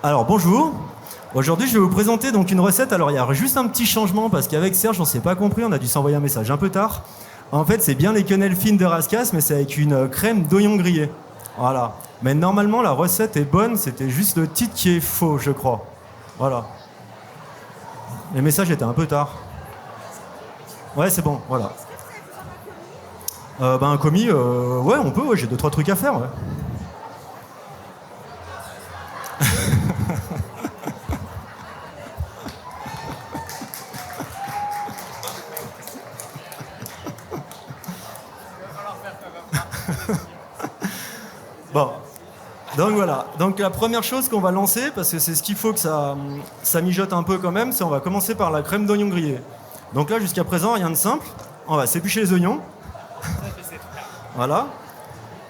Alors bonjour, aujourd'hui je vais vous présenter donc une recette. Alors il y a juste un petit changement parce qu'avec Serge on s'est pas compris, on a dû s'envoyer un message un peu tard. En fait c'est bien les quenelles fines de Rascasse mais c'est avec une crème d'oignon grillé. Voilà. Mais normalement la recette est bonne, c'était juste le titre qui est faux je crois. Voilà. Les messages étaient un peu tard. Ouais c'est bon, voilà. Un commis, ouais on peut, ouais, j'ai 2-3 trucs à faire. Ouais. Bon, donc voilà. Donc la première chose qu'on va lancer, parce que c'est ce qu'il faut que ça mijote un peu quand même, c'est on va commencer par la crème d'oignon grillé. Donc là, jusqu'à présent, rien de simple. On va s'éplucher les oignons. Voilà.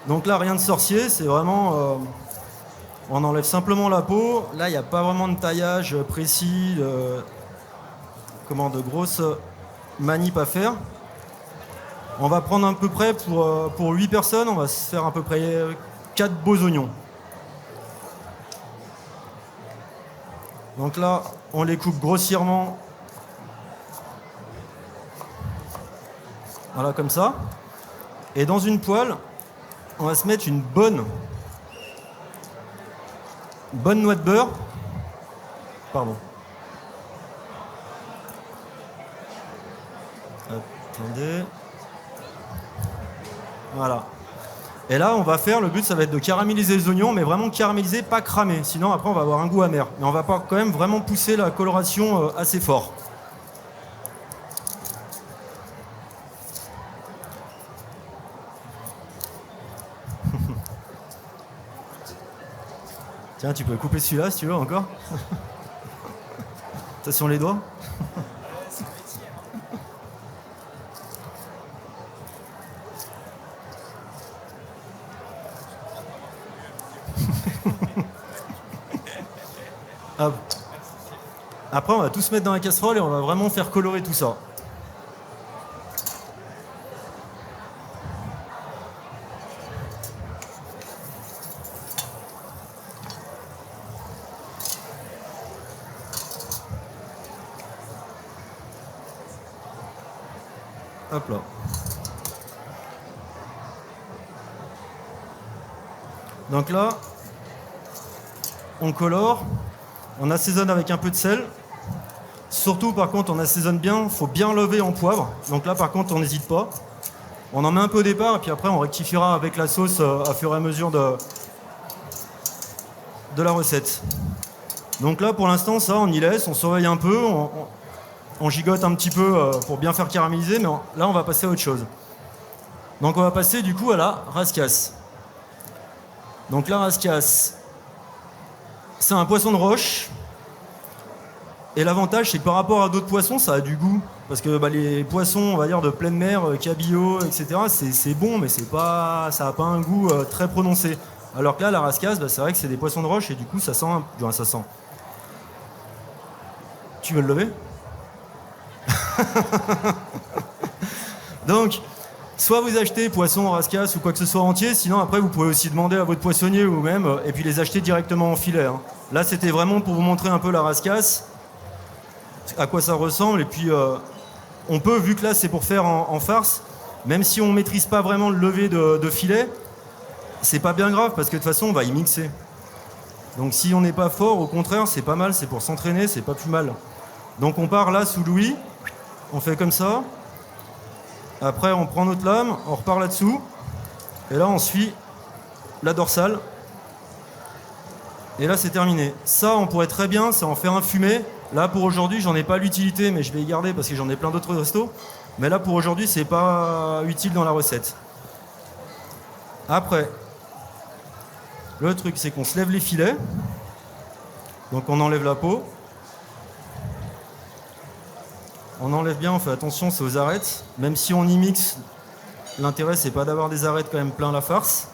Donc là, rien de sorcier, c'est vraiment... on enlève simplement la peau. Là, il n'y a pas vraiment de taillage précis, de grosses manip à faire. On va prendre à peu près, pour 8 personnes, on va se faire à peu près 4 beaux oignons. Donc là, on les coupe grossièrement. Voilà, comme ça. Et dans une poêle, on va se mettre une bonne noix de beurre. Pardon. Attendez. Voilà. Et là, on va faire, le but, ça va être de caraméliser les oignons, mais vraiment caraméliser, pas cramer. Sinon, après, on va avoir un goût amer. Mais on va pas quand même vraiment pousser la coloration assez fort. Tiens, tu peux couper celui-là si tu veux encore. Attention les doigts. Hop. Après, on va tout se mettre dans la casserole et on va vraiment faire colorer tout ça. Hop là. Donc là, on colore, on assaisonne avec un peu de sel. Surtout, par contre, on assaisonne bien, il faut bien lever en poivre. Donc là, par contre, on n'hésite pas. On en met un peu au départ et puis après, on rectifiera avec la sauce à fur et à mesure de la recette. Donc là, pour l'instant, ça, on y laisse, on surveille un peu, on gigote un petit peu pour bien faire caraméliser, mais là, on va passer à autre chose. Donc on va passer du coup à la rascasse. Donc la rascasse, c'est un poisson de roche. Et l'avantage, c'est que par rapport à d'autres poissons, ça a du goût. Parce que les poissons, on va dire, de pleine mer, cabillaud, etc., c'est bon, mais ça n'a pas un goût très prononcé. Alors que là, la rascasse, c'est vrai que c'est des poissons de roche et du coup, ça sent. Ça sent. Tu veux le lever? Donc, soit vous achetez poisson en rascasse ou quoi que ce soit entier, sinon après vous pouvez aussi demander à votre poissonnier vous-même et puis les acheter directement en filet. Hein. Là, c'était vraiment pour vous montrer un peu la rascasse, à quoi ça ressemble, et puis on peut, vu que là c'est pour faire en farce, même si on maîtrise pas vraiment le lever de filet, c'est pas bien grave parce que de toute façon on va y mixer. Donc si on n'est pas fort, au contraire, c'est pas mal, c'est pour s'entraîner, c'est pas plus mal. Donc on part là sous l'ouïe, on fait comme ça. Après, on prend notre lame, on repart là-dessous. Et là, on suit la dorsale. Et là, c'est terminé. Ça, on pourrait très bien, c'est en faire un fumé. Là, pour aujourd'hui, j'en ai pas l'utilité, mais je vais y garder parce que j'en ai plein d'autres restos. Mais là, pour aujourd'hui, c'est pas utile dans la recette. Après, le truc, c'est qu'on se lève les filets. Donc, on enlève la peau. On enlève bien, on fait attention, c'est aux arêtes. Même si on y mixe, l'intérêt, c'est pas d'avoir des arêtes quand même plein la farce.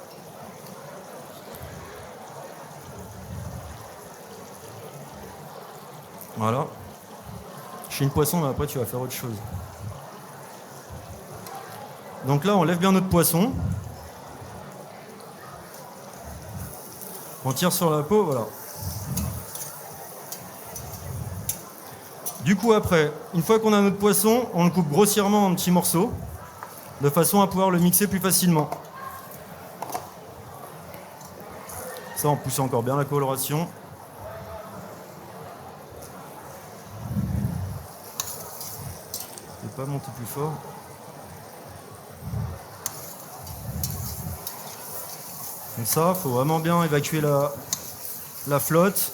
Voilà. Chez une poisson, mais après, tu vas faire autre chose. Donc là, on lève bien notre poisson. On tire sur la peau, voilà. Du coup après, une fois qu'on a notre poisson, on le coupe grossièrement en petits morceaux, de façon à pouvoir le mixer plus facilement. Ça, on pousse encore bien la coloration. Je vais pas monter plus fort. Comme ça, il faut vraiment bien évacuer la flotte.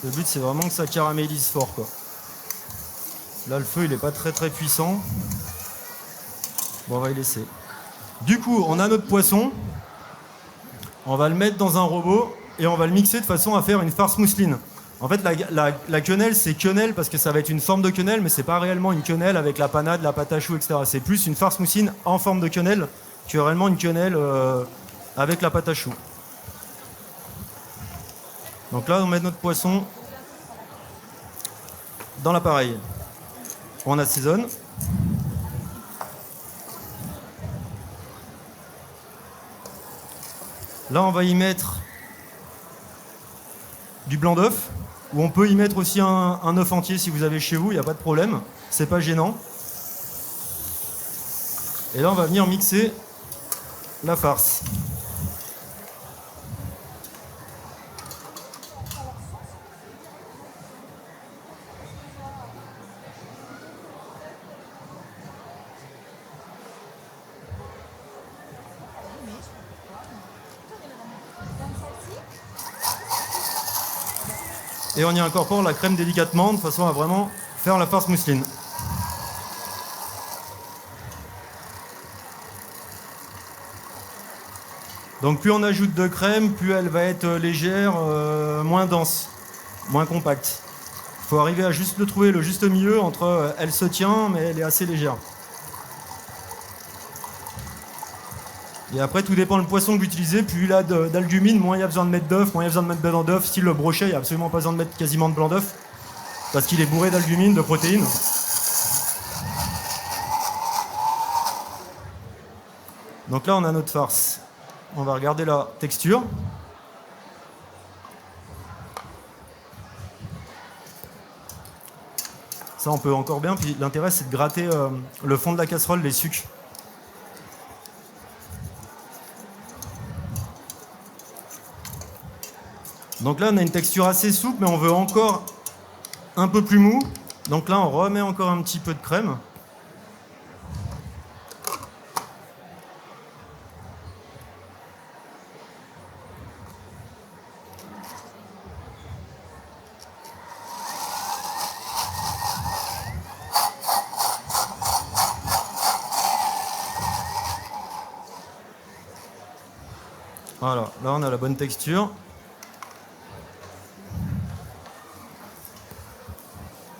Le but, c'est vraiment que ça caramélise fort, quoi. Là, le feu, il n'est pas très très puissant. Bon, on va y laisser. Du coup, on a notre poisson. On va le mettre dans un robot et on va le mixer de façon à faire une farce mousseline. En fait, la quenelle, c'est quenelle parce que ça va être une forme de quenelle, mais c'est pas réellement une quenelle avec la panade, la pâte à choux, etc. C'est plus une farce mousseline en forme de quenelle que réellement une quenelle avec la pâte à choux. Donc là, on met notre poisson dans l'appareil. On assaisonne. Là, on va y mettre du blanc d'œuf, ou on peut y mettre aussi un œuf entier si vous avez chez vous, il n'y a pas de problème, c'est pas gênant. Et là, on va venir mixer la farce. Et on y incorpore la crème délicatement de façon à vraiment faire la farce mousseline. Donc plus on ajoute de crème, plus elle va être légère, moins dense, moins compacte. Il faut arriver à juste trouver le juste milieu entre elle se tient mais elle est assez légère. Et après, tout dépend du poisson que vous utilisez. Plus il a d'albumine, moins il y a besoin de mettre d'œuf, moins il y a besoin de mettre blanc d'œuf. Style le brochet, il n'y a absolument pas besoin de mettre quasiment de blanc d'œuf parce qu'il est bourré d'albumine, de protéines. Donc là, on a notre farce. On va regarder la texture. Ça, on peut encore bien. Puis l'intérêt, c'est de gratter le fond de la casserole, les sucs. Donc là, on a une texture assez souple, mais on veut encore un peu plus mou. Donc là, on remet encore un petit peu de crème. Voilà, là, on a la bonne texture.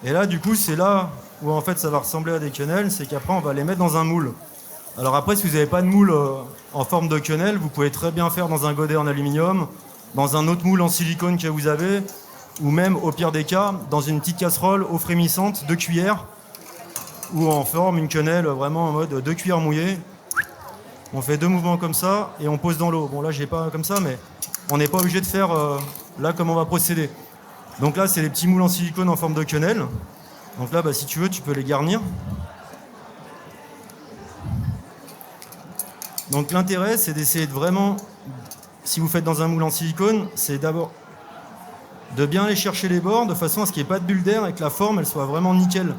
Et là, du coup, c'est là où en fait ça va ressembler à des quenelles, c'est qu'après on va les mettre dans un moule. Alors après, si vous n'avez pas de moule en forme de quenelle, vous pouvez très bien faire dans un godet en aluminium, dans un autre moule en silicone que vous avez, ou même au pire des cas, dans une petite casserole eau frémissante, 2 cuillères, où on forme une quenelle vraiment en mode 2 cuillères mouillées. On fait 2 mouvements comme ça et on pose dans l'eau. Bon là, j'ai pas comme ça, mais on n'est pas obligé de faire là comme on va procéder. Donc là, c'est les petits moules en silicone en forme de quenelle. Donc là, si tu veux, tu peux les garnir. Donc l'intérêt, c'est d'essayer de vraiment, si vous faites dans un moule en silicone, c'est d'abord de bien aller chercher les bords de façon à ce qu'il n'y ait pas de bulle d'air et que la forme, elle soit vraiment nickel.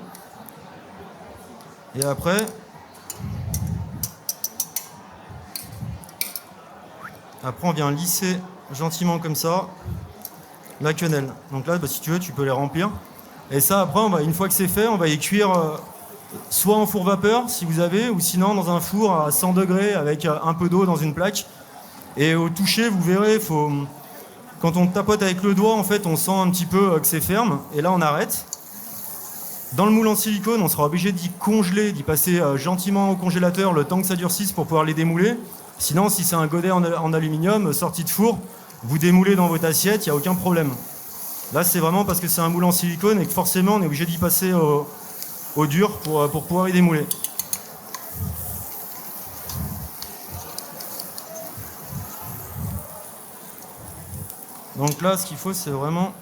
Et après, on vient lisser gentiment comme ça la quenelle. Donc là, si tu veux, tu peux les remplir. Et ça, après, une fois que c'est fait, on va y cuire soit en four vapeur, si vous avez, ou sinon dans un four à 100 degrés avec un peu d'eau dans une plaque. Et au toucher, vous verrez, quand on tapote avec le doigt, en fait, on sent un petit peu que c'est ferme. Et là, on arrête. Dans le moule en silicone, on sera obligé d'y congeler, d'y passer gentiment au congélateur le temps que ça durcisse pour pouvoir les démouler. Sinon, si c'est un godet en aluminium sorti de four, vous démoulez dans votre assiette, il n'y a aucun problème. Là, c'est vraiment parce que c'est un moule en silicone et que forcément, on est obligé d'y passer au dur pour pouvoir y démouler. Donc là, ce qu'il faut, c'est vraiment,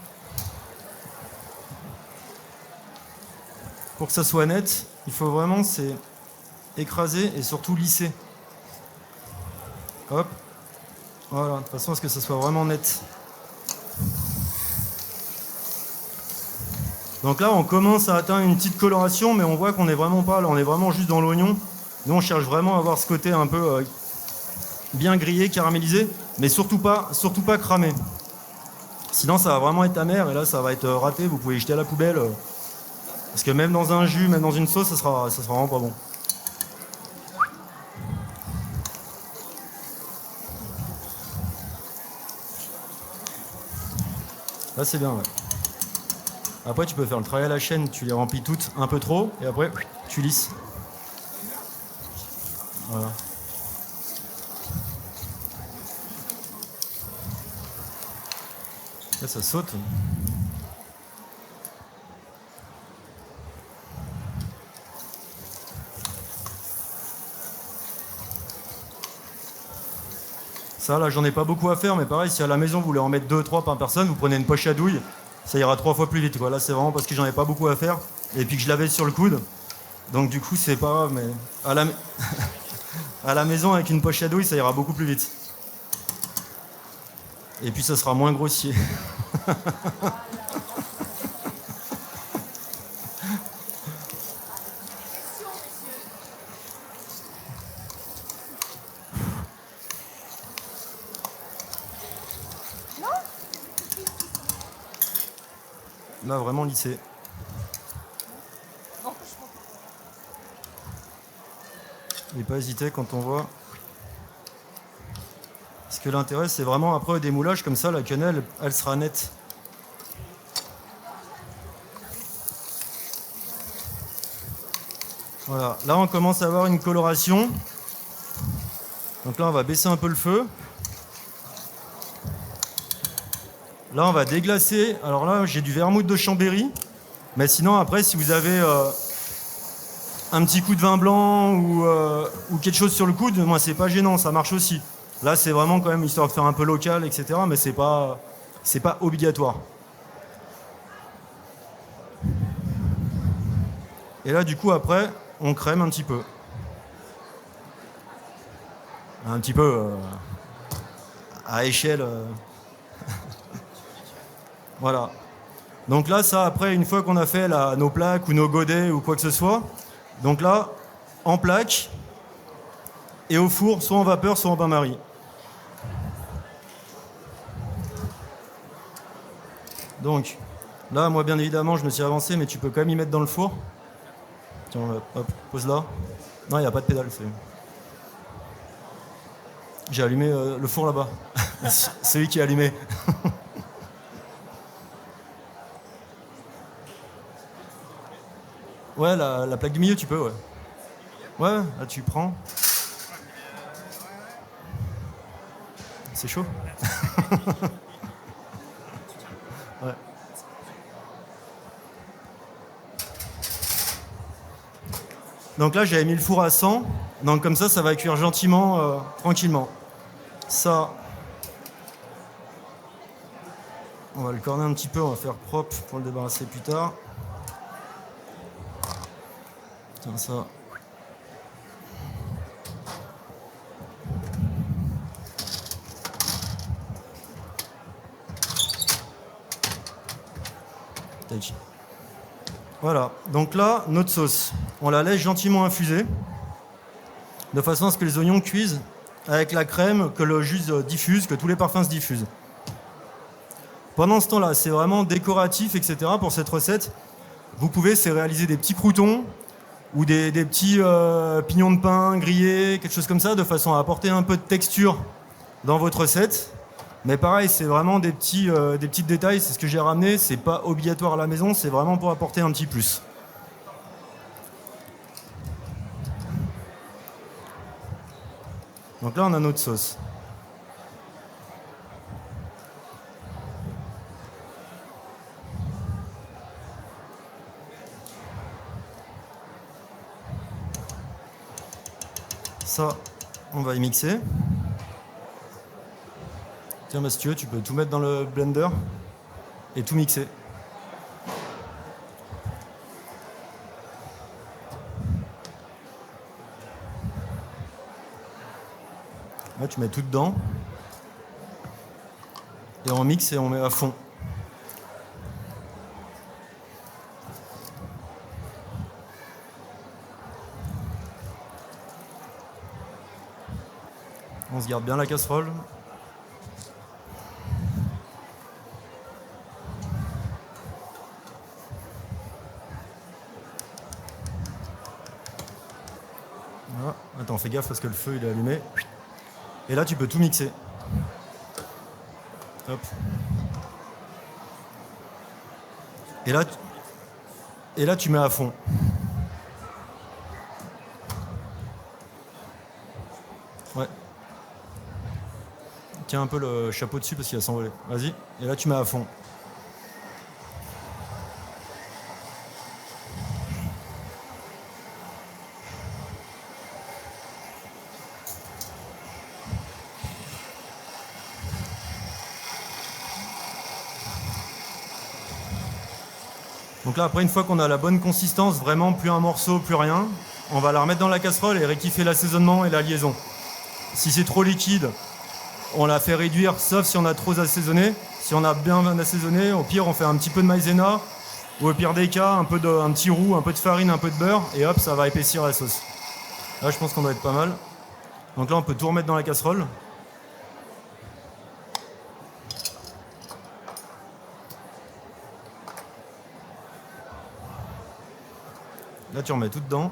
pour que ça soit net, il faut vraiment c'est écraser et surtout lisser. Hop. Voilà, de façon à ce que ça soit vraiment net. Donc là, on commence à atteindre une petite coloration, mais on voit qu'on n'est vraiment pas là, on est vraiment juste dans l'oignon. Nous, on cherche vraiment à avoir ce côté un peu bien grillé, caramélisé, mais surtout pas cramé. Sinon, ça va vraiment être amer et là, ça va être raté. Vous pouvez jeter à la poubelle. Parce que même dans un jus, même dans une sauce, ça sera vraiment pas bon. Là, c'est bien, ouais. Après, tu peux faire le travail à la chaîne, tu les remplis toutes un peu trop, et après, tu lisses. Voilà. Là, ça saute. Ça, là, j'en ai pas beaucoup à faire, mais pareil, si à la maison, vous voulez en mettre 2-3 par personne, vous prenez une poche à douille, ça ira 3 fois plus vite, quoi. Là, c'est vraiment parce que j'en ai pas beaucoup à faire, et puis que je l'avais sur le coude. Donc, du coup, c'est pas grave, mais à la maison, avec une poche à douille, ça ira beaucoup plus vite. Et puis, ça sera moins grossier. Là, vraiment lissé. Et pas hésiter quand on voit. Parce que l'intérêt, c'est vraiment après au démoulage, comme ça, la quenelle, elle sera nette. Voilà. Là, on commence à avoir une coloration. Donc là, on va baisser un peu le feu. Là, on va déglacer. Alors là, j'ai du vermouth de Chambéry. Mais sinon, après, si vous avez un petit coup de vin blanc ou quelque chose sur le coude, moi, c'est pas gênant, ça marche aussi. Là, c'est vraiment quand même histoire de faire un peu local, etc. Mais c'est pas obligatoire. Et là, du coup, après, on crème un petit peu. Un petit peu à échelle. Voilà. Donc là, ça, après, une fois qu'on a fait nos plaques ou nos godets ou quoi que ce soit, donc là, en plaque et au four, soit en vapeur, soit en bain-marie. Donc, là, moi, bien évidemment, je me suis avancé, mais tu peux quand même y mettre dans le four. Tiens, hop, pose là. Non, il n'y a pas de pédale. J'ai allumé le four là-bas. C'est lui qui a allumé. Ouais, la plaque du milieu, tu peux, ouais. Ouais, là, tu prends. C'est chaud. Ouais. Donc là, j'avais mis le four à 100. Donc comme ça va cuire gentiment, tranquillement. Ça, on va le corner un petit peu, on va faire propre pour le débarrasser plus tard. Tiens, ça. Tac. Voilà, donc là, notre sauce, on la laisse gentiment infuser, de façon à ce que les oignons cuisent avec la crème, que le jus diffuse, que tous les parfums se diffusent. Pendant ce temps-là, c'est vraiment décoratif, etc. pour cette recette. Vous pouvez réaliser des petits croûtons ou des petits pignons de pain grillés, quelque chose comme ça, de façon à apporter un peu de texture dans votre recette. Mais pareil, c'est vraiment des petits détails, c'est ce que j'ai ramené, c'est pas obligatoire à la maison, c'est vraiment pour apporter un petit plus. Donc là, on a notre sauce. Ça, on va y mixer. Tiens, bah, si tu veux, tu peux tout mettre dans le blender et tout mixer. Là, tu mets tout dedans. Et on mixe et on met à fond. On se garde bien la casserole. Voilà. Attends, fais gaffe parce que le feu il est allumé. Et là, tu peux tout mixer. Hop. Et là, tu mets à fond. Ouais. Tiens un peu le chapeau dessus parce qu'il va s'envoler. Vas-y. Et là, tu mets à fond. Donc là, après, une fois qu'on a la bonne consistance, vraiment plus un morceau, plus rien, on va la remettre dans la casserole et rectifier l'assaisonnement et la liaison. Si c'est trop liquide, on la fait réduire, sauf si on a trop assaisonné. Si on a bien assaisonné, au pire, on fait un petit peu de maïzena, ou au pire des cas, un petit roux, un peu de farine, un peu de beurre, et hop, ça va épaissir la sauce. Là, je pense qu'on doit être pas mal. Donc là, on peut tout remettre dans la casserole. Là, tu remets tout dedans.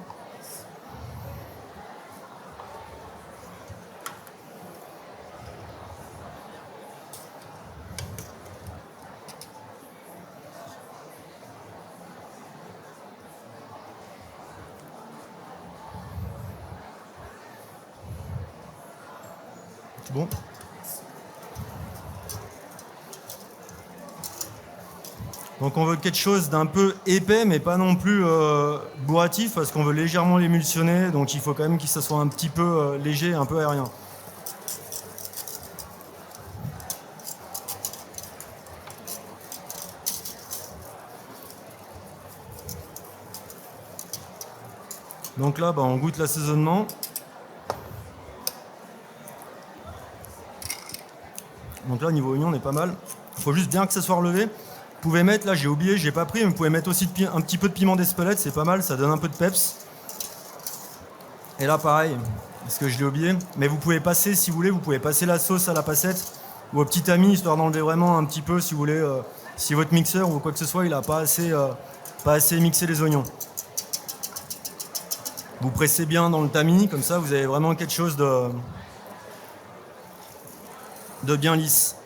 C'est bon. Donc on veut quelque chose d'un peu épais, mais pas non plus bourratif, parce qu'on veut légèrement l'émulsionner, donc il faut quand même que ça soit un petit peu léger, un peu aérien. Donc là, on goûte l'assaisonnement. Donc là, au niveau oignon, on est pas mal. Il faut juste bien que ça soit relevé. Vous pouvez mettre, là j'ai oublié, j'ai pas pris, mais vous pouvez mettre aussi un petit peu de piment d'Espelette, c'est pas mal, ça donne un peu de peps. Et là pareil, parce que je l'ai oublié, mais vous pouvez passer, si vous voulez, vous pouvez passer la sauce à la passette ou au petit tamis, histoire d'enlever vraiment un petit peu, si vous voulez, si votre mixeur ou quoi que ce soit, il n'a pas assez mixé les oignons. Vous pressez bien dans le tamis, comme ça vous avez vraiment quelque chose de bien lisse.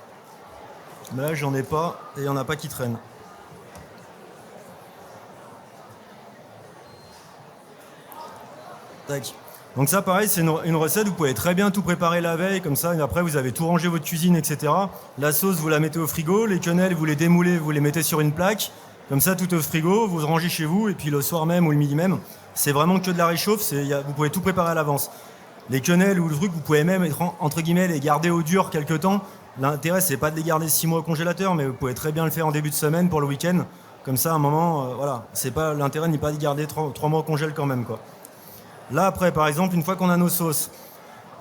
Mais là, j'en ai pas, et il n'y en a pas qui traînent. Tac. Donc ça, pareil, c'est une recette, vous pouvez très bien tout préparer la veille, comme ça, et après, vous avez tout rangé votre cuisine, etc. La sauce, vous la mettez au frigo, les quenelles, vous les démoulez, vous les mettez sur une plaque, comme ça, tout au frigo, vous rangez chez vous, et puis le soir même ou le midi même, c'est vraiment que de la réchauffe, vous pouvez tout préparer à l'avance. Les quenelles ou le truc, vous pouvez même, entre guillemets, les garder au dur quelques temps. L'intérêt, c'est pas de les garder 6 mois au congélateur, mais vous pouvez très bien le faire en début de semaine pour le week-end. Comme ça, à un moment, voilà, c'est pas l'intérêt n'est pas de garder 3 mois au congèle quand même, quoi. Là, après, par exemple, une fois qu'on a nos sauces,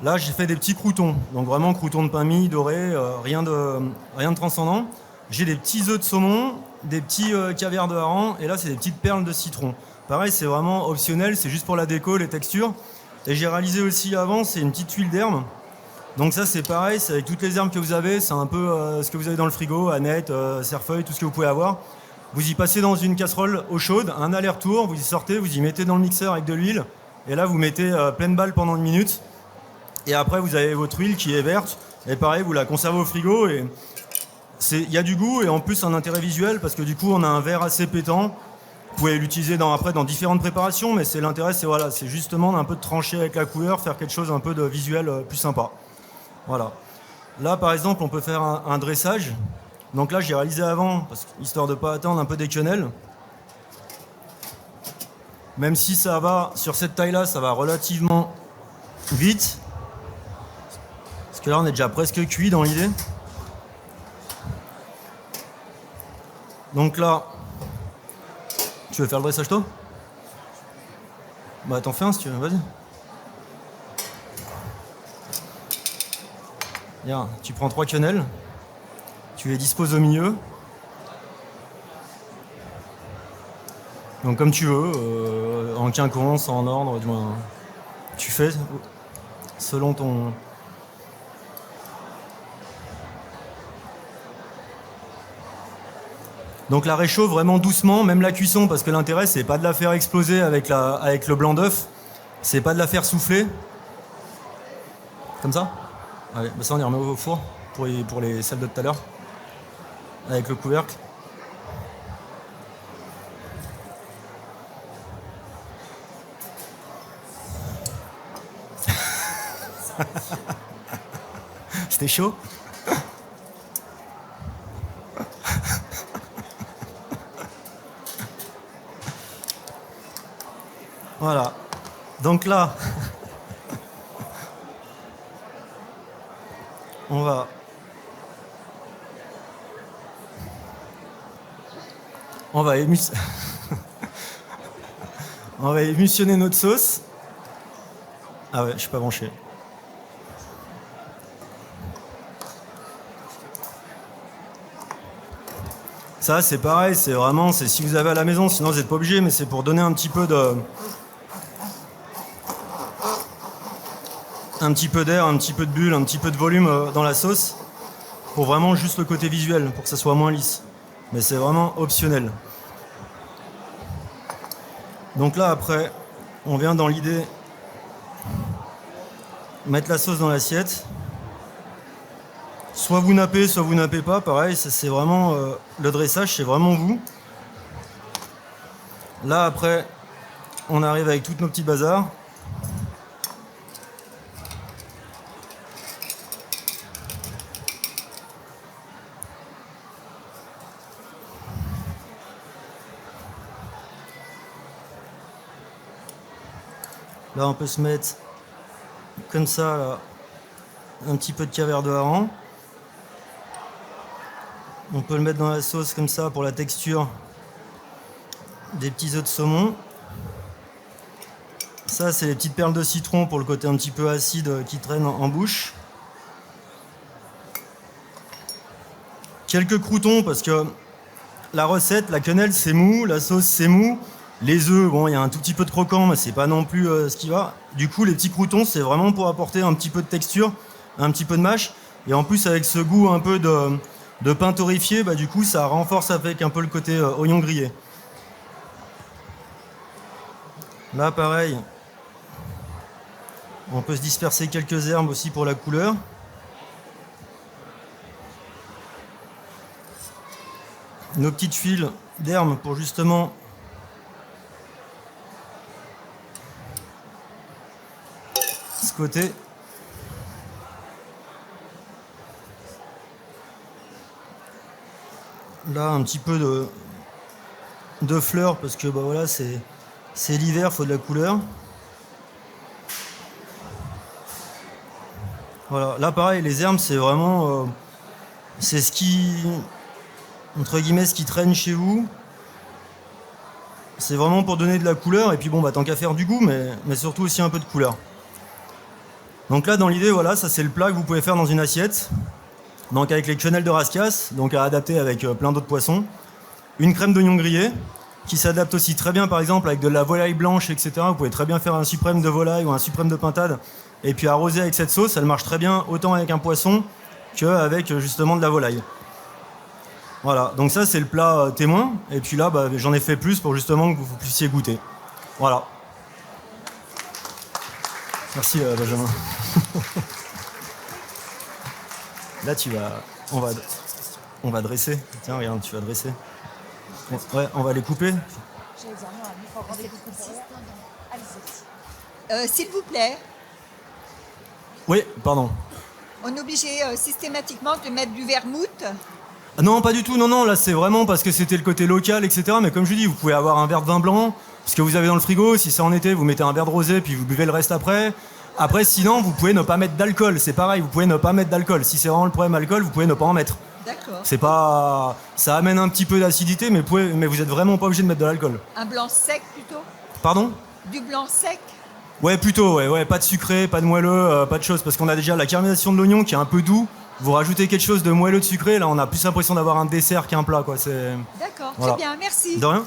là, j'ai fait des petits croûtons. Donc vraiment, croûtons de pain mie, doré, rien de transcendant. J'ai des petits œufs de saumon, des petits caviar de hareng, et là, c'est des petites perles de citron. Pareil, c'est vraiment optionnel, c'est juste pour la déco, les textures. Et j'ai réalisé aussi avant, c'est une petite huile d'herbe. Donc ça, c'est pareil, c'est avec toutes les herbes que vous avez, c'est un peu ce que vous avez dans le frigo, aneth, cerfeuil, tout ce que vous pouvez avoir. Vous y passez dans une casserole eau chaude, un aller-retour, vous y sortez, vous y mettez dans le mixeur avec de l'huile, et là, vous mettez pleine balle pendant 1 minute. Et après, vous avez votre huile qui est verte, et pareil, vous la conservez au frigo, et il y a du goût, et en plus, un intérêt visuel, parce que du coup, on a un verre assez pétant. Vous pouvez l'utiliser après dans différentes préparations, mais l'intérêt, c'est justement un peu de trancher avec la couleur, faire quelque chose un peu de visuel plus sympa. Voilà. Là, par exemple, on peut faire un dressage. Donc là, j'ai réalisé avant, histoire de ne pas attendre un peu des quenelles. Même si ça va, sur cette taille-là, ça va relativement vite. Parce que là, on est déjà presque cuit dans l'idée. Donc là, tu veux faire le dressage toi? Bah t'en fais un si tu veux, vas-y. Bien, tu prends 3 quenelles, tu les disposes au milieu. Donc comme tu veux, en quinconce, en ordre, du moins, tu fais selon ton... Donc la réchauffe vraiment doucement, même la cuisson, parce que l'intérêt c'est pas de la faire exploser avec le blanc d'œuf, c'est pas de la faire souffler. Comme ça. Allez, bah ça on y remet au four pour les celles de tout à l'heure, avec le couvercle. C'était chaud. Voilà. Donc là, on va on va émulsionner notre sauce. Ah ouais, je suis pas branché. Ça c'est pareil, c'est vraiment, c'est si vous avez à la maison, sinon vous n'êtes pas obligé, mais c'est pour donner un petit peu d'air, un petit peu de bulle, un petit peu de volume dans la sauce, pour vraiment juste le côté visuel, pour que ça soit moins lisse. Mais c'est vraiment optionnel. Donc là après, on vient dans l'idée mettre la sauce dans l'assiette. Soit vous nappez pas, pareil, c'est vraiment le dressage, c'est vraiment vous. Là après, on arrive avec toutes nos petits bazars. Là on peut se mettre comme ça, là, un petit peu de caviar de hareng. On peut le mettre dans la sauce comme ça pour la texture des petits œufs de saumon. Ça, c'est les petites perles de citron pour le côté un petit peu acide qui traîne en bouche. Quelques croûtons parce que la recette, la quenelle c'est mou, la sauce c'est mou. Les œufs, bon, il y a un tout petit peu de croquant, mais c'est pas non plus ce qui va. Du coup, les petits croûtons, c'est vraiment pour apporter un petit peu de texture, un petit peu de mâche. Et en plus, avec ce goût un peu de pain torréfié, bah, du coup, ça renforce avec un peu le côté oignon grillé. Là, pareil, on peut se disperser quelques herbes aussi pour la couleur. Nos petites tuiles d'herbes pour justement ce côté. Là, un petit peu de fleurs parce que bah, voilà, c'est l'hiver, il faut de la couleur. Voilà, là pareil, les herbes, c'est vraiment c'est ce qui, entre guillemets, ce qui traîne chez vous. C'est vraiment pour donner de la couleur et puis bon, bah tant qu'à faire du goût, mais surtout aussi un peu de couleur. Donc là, dans l'idée, voilà, ça c'est le plat que vous pouvez faire dans une assiette. Donc avec les quenelles de rascasse, donc à adapter avec plein d'autres poissons. Une crème d'oignon grillé, qui s'adapte aussi très bien par exemple avec de la volaille blanche, etc. Vous pouvez très bien faire un suprême de volaille ou un suprême de pintade et puis arroser avec cette sauce, elle marche très bien autant avec un poisson qu'avec justement de la volaille. Voilà, donc ça c'est le plat témoin, et puis là bah, j'en ai fait plus pour justement que vous puissiez goûter. Voilà. Merci Benjamin. Là on va dresser. Tiens regarde, tu vas dresser. Ouais, on va les couper. S'il vous plaît. Oui, pardon. On est obligé systématiquement de mettre du vermouth. Non, pas du tout, non, là c'est vraiment parce que c'était le côté local, etc. Mais comme je dis, vous pouvez avoir un verre de vin blanc, ce que vous avez dans le frigo, si c'est en été, vous mettez un verre de rosé, puis vous buvez le reste après. Après, sinon, vous pouvez ne pas mettre d'alcool, c'est pareil, vous pouvez ne pas mettre d'alcool. Si c'est vraiment le problème alcool, vous pouvez ne pas en mettre. D'accord. C'est pas... Ça amène un petit peu d'acidité, mais vous êtes vraiment pas obligé de mettre de l'alcool. Un blanc sec plutôt? Pardon? Du blanc sec? Ouais, plutôt, ouais, pas de sucré, pas de moelleux, pas de choses, parce qu'on a déjà la caramélisation de l'oignon qui est un peu doux. Vous rajoutez quelque chose de moelleux, de sucré, là on a plus l'impression d'avoir un dessert qu'un plat, quoi. D'accord, Voilà. très bien, merci. De rien.